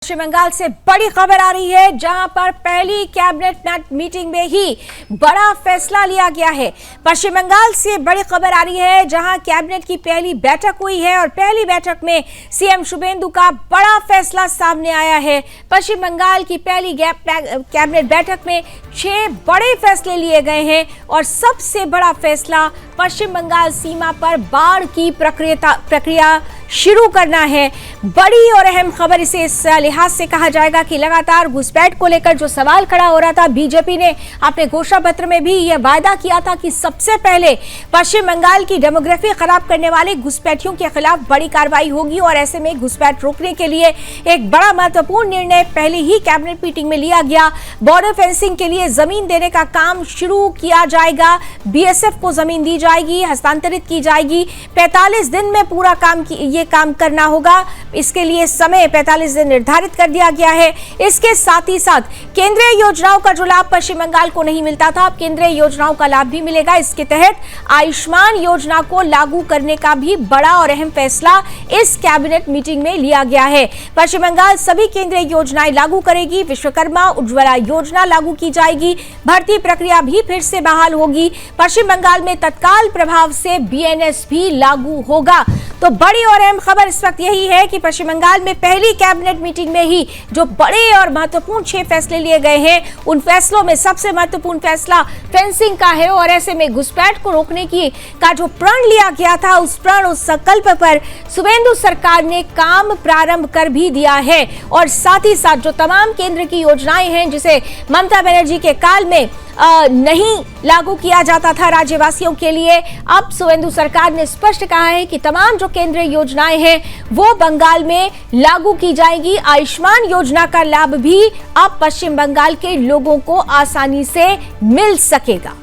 पश्चिम बंगाल से बड़ी खबर आ रही है, जहां पर पहली कैबिनेट मीटिंग में ही बड़ा फैसला लिया गया है। पश्चिम बंगाल से बड़ी खबर आ रही है, जहां कैबिनेट की पहली बैठक हुई है और पहली बैठक में सीएम शुभेंदु का बड़ा फैसला सामने आया है। पश्चिम बंगाल की पहली कैबिनेट बैठक में 6 बड़े फैसले लिए गए हैं और सबसे बड़ा फैसला पश्चिम बंगाल सीमा पर बाढ़ की प्रक्रिया शुरू करना है। बड़ी और अहम खबर इसे इस लिहाज से कहा जाएगा कि लगातार घुसपैठ को लेकर जो सवाल खड़ा हो रहा था, बीजेपी ने अपने घोषणा पत्र में भी यह वायदा किया था कि सबसे पहले पश्चिम बंगाल की डेमोग्राफी खराब करने वाले घुसपैठियों के खिलाफ बड़ी कार्रवाई होगी और ऐसे में घुसपैठ रोकने के लिए एक बड़ा महत्वपूर्ण निर्णय पहले ही कैबिनेट मीटिंग में लिया गया। बॉर्डर फेंसिंग के लिए जमीन देने का काम शुरू किया जाएगा। बीएसएफ को जमीन दी जाएगी, हस्तांतरित की जाएगी। 45 दिन में पूरा काम करना होगा। इसके लिए समय 45 दिन निर्धारित कर दिया गया है। इसके साथ ही साथ केंद्रीय योजनाओं का जो लाभ पश्चिम बंगाल को नहीं मिलता था, अब केंद्रीय योजनाओं का लाभ भी मिलेगा। इसके तहत आयुष्मान योजना को लागू करने का भी बड़ा और अहम फैसला इस कैबिनेट मीटिंग में लिया गया है। पश्चिम बंगाल सभी केंद्रीय योजनाएं लागू करेगी। विश्वकर्मा उज्ज्वला योजना लागू की जाएगी। भर्ती प्रक्रिया भी फिर से बहाल होगी। पश्चिम बंगाल में तत्काल प्रभाव से बीएनएस भी लागू होगा। तो बड़ी और अहम खबर इस वक्त यही है कि पश्चिम बंगाल में पहली कैबिनेट मीटिंग में ही जो बड़े और महत्वपूर्ण 6 फैसले लिए गए हैं, उन फैसलों में सबसे महत्वपूर्ण फैसला फेंसिंग का है और ऐसे में घुसपैठ को रोकने का जो प्रण लिया गया था, उस संकल्प पर शुभेंदु सरकार ने काम प्रारंभ कर भी दिया है। और साथ ही साथ जो तमाम केंद्र की योजनाएं हैं, जिसे ममता बनर्जी के काल में नहीं लागू किया जाता था राज्यवासियों के लिए, अब शुभेंदु सरकार ने स्पष्ट कहा है कि तमाम जो केंद्रीय योजनाएं हैं वो बंगाल में लागू की जाएगी। आयुष्मान योजना का लाभ भी अब पश्चिम बंगाल के लोगों को आसानी से मिल सकेगा।